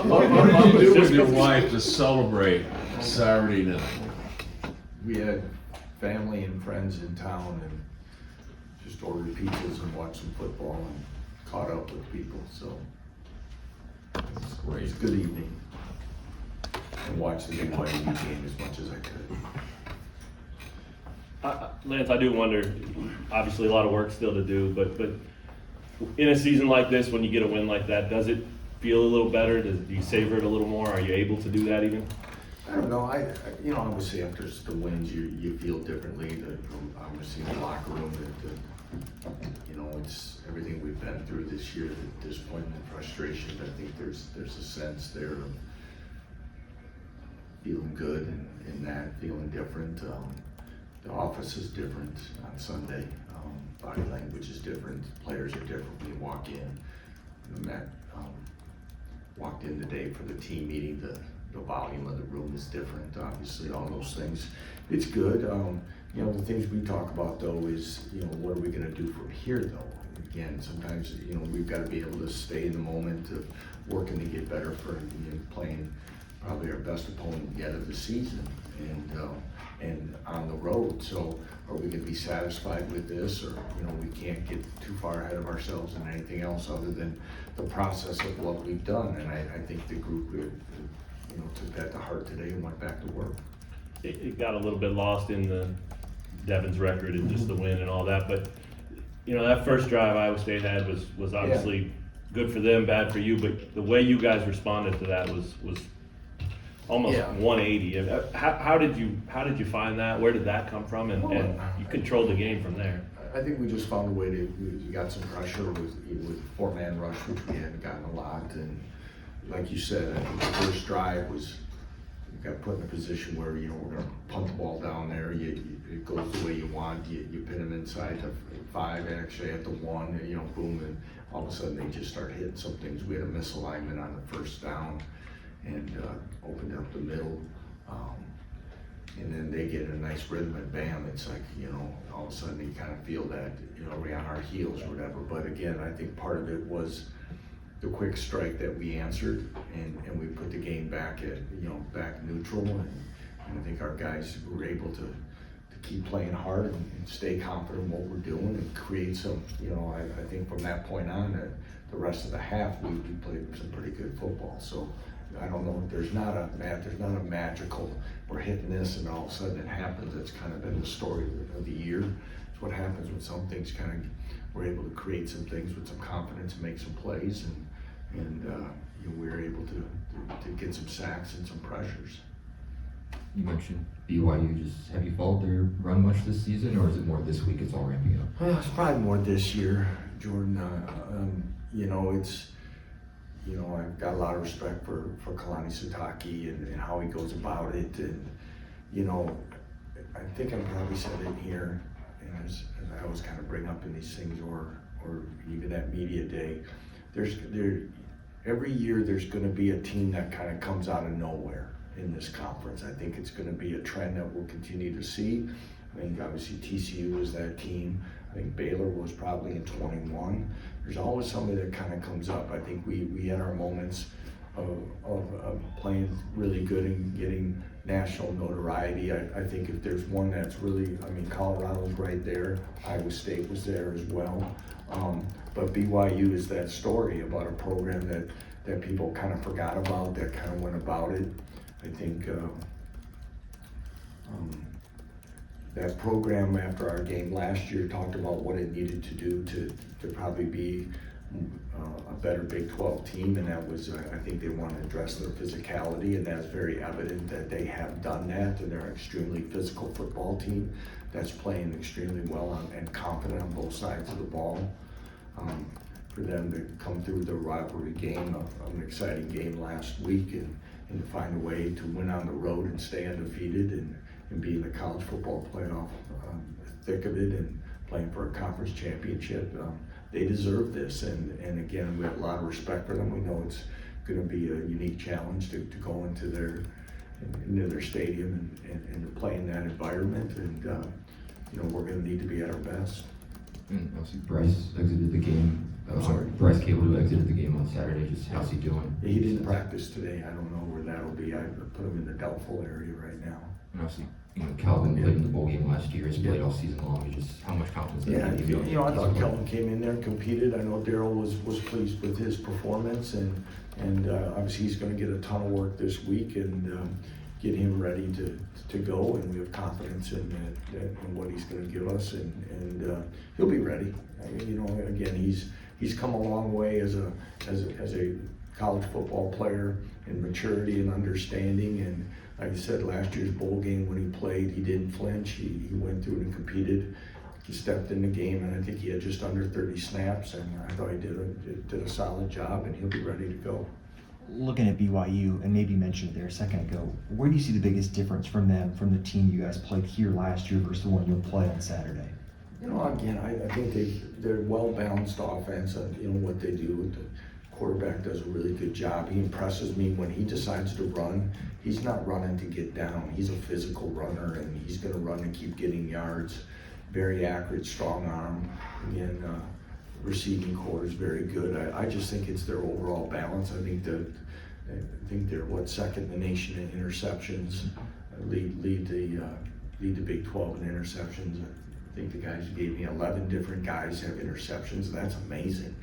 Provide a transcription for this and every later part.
What did you do with your wife to celebrate Saturday night? We had family and friends in town and just ordered pizzas and watched some football and caught up with people, so it was a good evening. And watched the BYU game as much as I could. Lance, I do wonder, obviously a lot of work still to do, but in a season like this, when you get a win like that, does it feel a little better? Do you savor it a little more? Are you able to do that even? I don't know. You know, obviously after the wins, you feel differently. Obviously in the locker room, you know, it's everything we've been through this year, the disappointment and frustration. I think there's a sense there of feeling good and that feeling different. The office is different on Sunday. Body language is different. Players are different when you walk in. Matt walked in today for the team meeting. The volume of the room is different. Obviously, all those things. It's good. You know, the things we talk about though is, you know, what are we going to do from here though? Again, sometimes, you know, we've got to be able to stay in the moment of working to get better for, you know, playing probably our best opponent yet of the season and on the road. So are we going to be satisfied with this, or, you know, we can't get too far ahead of ourselves in anything else other than the process of what we've done? And I think the group, you know, took that to heart today and went back to work. It got a little bit lost in the Devon's record and just the win and all that, but you know, that first drive Iowa State had was obviously good for them, bad for you, but the way you guys responded to that was almost 180. How did you find that? Where did that come from? And you controlled the game from there. I think we just found a way we got some pressure with four-man rush, which we hadn't gotten a lot. And like you said, I think the first drive was, you got put in a position where, you know, we're going to punt the ball down there. It goes the way you want. You pin them inside to 5, actually at the 1, you know, boom, and all of a sudden they just start hitting some things. We had a misalignment on the first down and opened up the middle. And then they get in a nice rhythm and bam, it's like, you know, all of a sudden you kind of feel that, you know, we're on our heels or whatever. But again, I think part of it was the quick strike that we answered and we put the game back at, you know, back neutral. And I think our guys were able to keep playing hard and stay confident in what we're doing and create some, you know, I think from that point on, the rest of the half, we played some pretty good football. So I don't know, there's not a magical, we're hitting this and all of a sudden it happens. That's kind of been the story of the year. It's what happens when some things kind of, we're able to create some things with some confidence and make some plays and you know, we're able to get some sacks and some pressures. You mentioned BYU. Just have you followed their run much this season, or is it more this week? It's all ramping up. Well, it's probably more this year, Jordan. You know, it's, you know, I've got a lot of respect for Kalani Sitake and how he goes about it, and you know, I think I probably said it here, and as I always kind of bring up in these things, or even at media day, every year there's going to be a team that kind of comes out of nowhere in this conference. I think it's going to be a trend that we'll continue to see. I think obviously TCU is that team. I think Baylor was probably in 21. There's always somebody that kind of comes up. I think we had our moments of playing really good and getting national notoriety. I think if there's one that's really, I mean, Colorado's right there. Iowa State was there as well. But BYU is that story about a program that people kind of forgot about, that kind of went about it. I think that program after our game last year talked about what it needed to do to probably be a better Big 12 team, and that was, I think they want to address their physicality, and that's very evident that they have done that, and they're an extremely physical football team that's playing extremely well and confident on both sides of the ball. For them to come through the rivalry game, an exciting game last week, and to find a way to win on the road and stay undefeated and be in the college football playoff thick of it and playing for a conference championship. They deserve this, and again, we have a lot of respect for them. We know it's going to be a unique challenge to go into their stadium and to play in that environment, and you know, we're going to need to be at our best. And obviously Bryce exited the game I'm sorry, Bryce Cable, who exited the game on Saturday, just how's he doing? He didn't practice today. I don't know where that'll be. I put him in the doubtful area right now. And obviously, Calvin played in the bowl game last year, has played all season long, and just how much confidence does Yeah, that give you? I thought Kelvin came in there and competed. I know Daryl was pleased with his performance, and obviously he's going to get a ton of work this week and get him ready to go. And we have confidence in what he's going to give us, and he'll be ready. I mean, again, he's come a long way as a college football player in maturity and understanding. And like I said, last year's bowl game when he played, he didn't flinch. He went through it and competed. He stepped in the game, and I think he had just under 30 snaps, and I thought he did a solid job, and he'll be ready to go. Looking at BYU, and maybe you mentioned it there a second ago, where do you see the biggest difference from them, from the team you guys played here last year versus the one you'll play on Saturday? Again, I think they're well-balanced offense, what they do. The quarterback does a really good job. He impresses me when he decides to run. He's not running to get down. He's a physical runner, and he's going to run and keep getting yards. Very accurate, strong arm. Again, receiving core is very good. I just think it's their overall balance. I think they're second in the nation in interceptions. Lead the Big 12 in interceptions. I think the guys gave me 11 different guys have interceptions. That's amazing.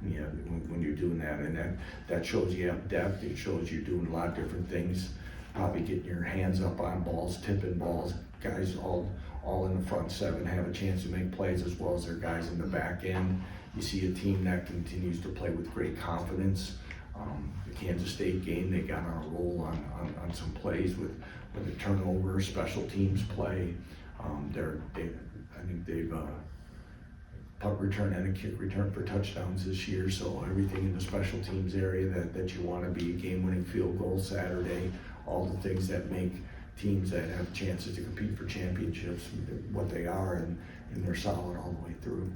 When you're doing that, and that shows you have depth. It shows you're doing a lot of different things. Probably getting your hands up on balls, tipping balls. Guys all in the front seven have a chance to make plays, as well as their guys in the back end. You see a team that continues to play with great confidence. The Kansas State game, they got on a roll on some plays with a turnover, special teams play. I think they've punt return and a kick return for touchdowns this year. So everything in the special teams area that you want to be, game-winning field goal Saturday, all the things that make teams that have chances to compete for championships what they are, and they're solid all the way through.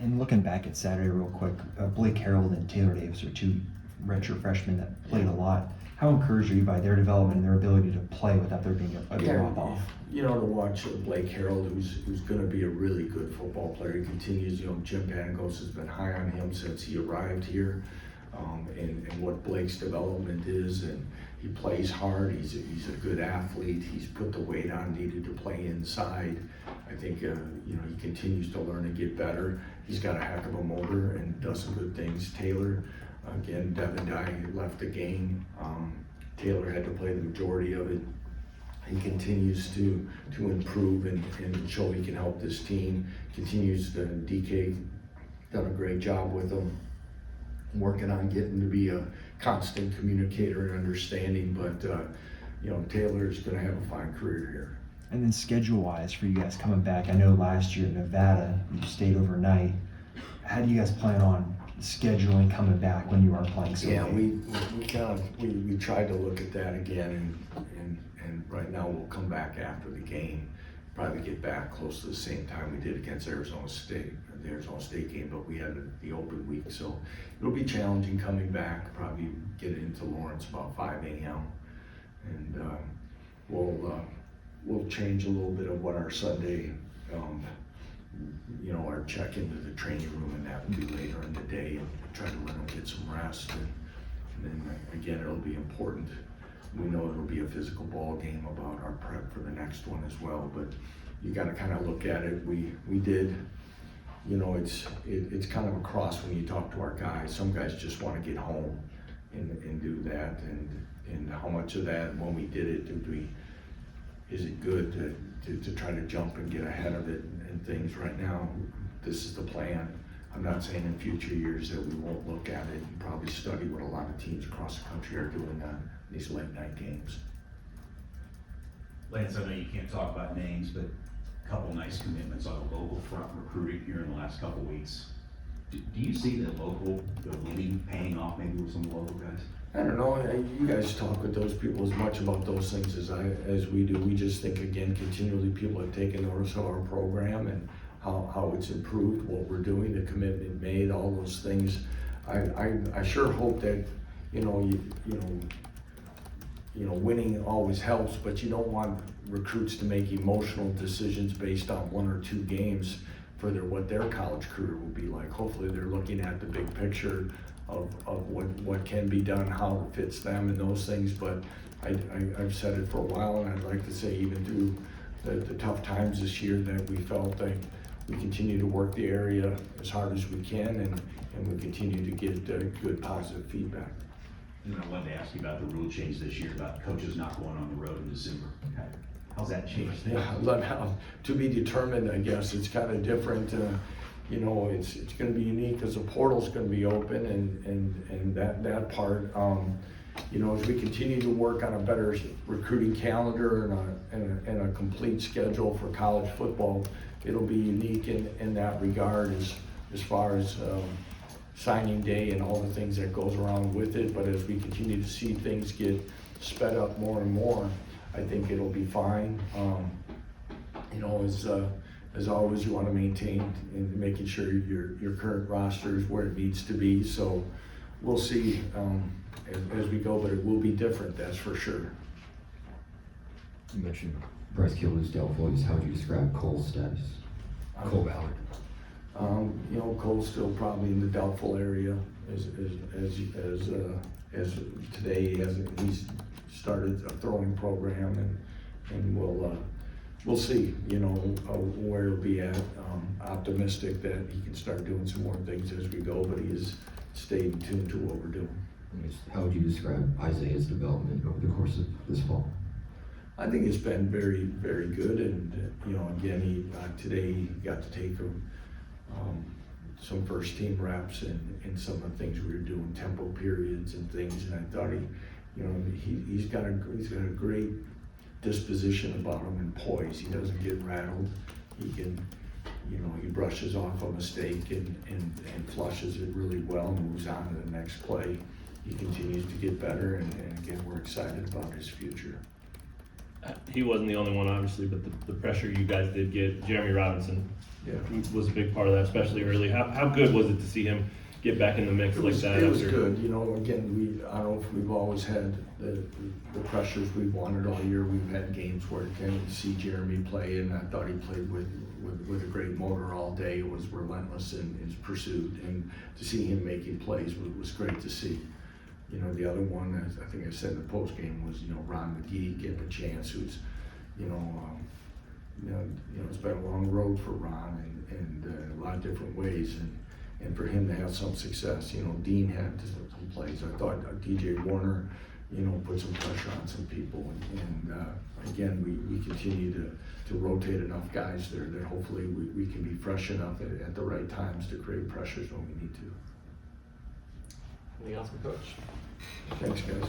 And looking back at Saturday real quick, Blake Harold and Taylor Davis are two redshirt freshmen that played a lot. How encouraged are you by their development and their ability to play without there being a drop-off? To watch Blake Harold, who's going to be a really good football player. He continues, Jim Pangos has been high on him since he arrived here, and what Blake's development is, and he plays hard. He's a good athlete. He's put the weight on needed to play inside. I think he continues to learn and get better. He's got a heck of a motor and does some good things. Taylor, again, Devin Dye left the game. Taylor had to play the majority of it. He continues to improve and show he can help this team. Continues to DK done a great job with him, working on getting to be a constant communicator and understanding. But Taylor's going to have a fine career here. And then schedule-wise for you guys coming back, I know last year in Nevada you stayed overnight. How do you guys plan on scheduling coming back when you are playing so Yeah, late? we tried to look at that again, and right now we'll come back after the game. Probably get back close to the same time we did against Arizona State, the Arizona State game, but we had the open week, so it'll be challenging coming back. Probably get into Lawrence about 5 a.m. and we'll change a little bit of what our Sunday, our check into the training room, and that will be later in the day, and try to let them get some rest. And then again, it'll be important. We know it'll be a physical ball game about our prep for the next one as well, but you got to kind of look at it. We did, it's kind of a cross when you talk to our guys. Some guys just want to get home and do that, and how much of that, when we did it, is it good to try to jump and get ahead of it and things. Right now, this is the plan. I'm not saying in future years that we won't look at it and probably study what a lot of teams across the country are doing on these late night games. Lance, I know you can't talk about names, but a couple nice commitments on the local front recruiting here in the last couple weeks. Do you see the winning paying off maybe with some of the local guys? I don't know. You guys talk with those people as much about those things as we do. We just think, again, continually people have taken notice of our program and how it's improved, what we're doing, the commitment made, all those things. I sure hope that winning always helps, but you don't want recruits to make emotional decisions based on 1 or 2 games. what their college career will be like. Hopefully they're looking at the big picture of what can be done, how it fits them and those things, but I've said it for a while, and I'd like to say even through the tough times this year that we felt like we continue to work the area as hard as we can, and we continue to get good positive feedback. And I wanted to ask you about the rule change this year about coaches not going on the road in December. How's that changed? Yeah, to be determined, I guess. It's kind of different. You know, it's going to be unique because the portal's going to be open, and that part. You know, as we continue to work on a better recruiting calendar and a complete schedule for college football, it'll be unique in that regard as far as signing day and all the things that goes around with it. But as we continue to see things get sped up more and more, I think it'll be fine. You know, as always, you want to maintain and making sure your current roster is where it needs to be. So we'll see as we go, but it will be different, that's for sure. You mentioned Bryce Killer's doubtful. How would you describe Cole's status? Cole Ballard. You know, Cole's still probably in the doubtful area as today he's started a throwing program, and we'll see, you know, where it'll be at. Optimistic that he can start doing some more things as we go, but he has stayed tuned to what we're doing. How would you describe Isaiah's development over the course of this fall? I think it's been very, very good, and you know, again, today he got to take some first team reps and some of the things we were doing, tempo periods and things, and I thought he's got a great disposition about him and poise. He doesn't get rattled. He can, you know, he brushes off a mistake and flushes it really well and moves on to the next play. He continues to get better, and again, we're excited about his future. He wasn't the only one, obviously, but the pressure you guys did get, Jeremy Robinson was a big part of that, especially early. How good was it to see him get back in the mix like that? It was good. You know, again, I don't know if we've always had the pressures we've wanted all year. We've had games where you see Jeremy play, and I thought he played with a great motor all day. It was relentless in his pursuit, and to see him making plays was great to see. You know, the other one, as I think I said in the post game, was, you know, Ron McGee getting a chance, who's, you know, it's been a long road for Ron and a lot of different ways, and for him to have some success. You know, Dean had some plays. I thought DJ Warner, you know, put some pressure on some people, and again, we continue to rotate enough guys there that hopefully we can be fresh enough at the right times to create pressures when we need to. Anything else from Coach? Thanks, guys.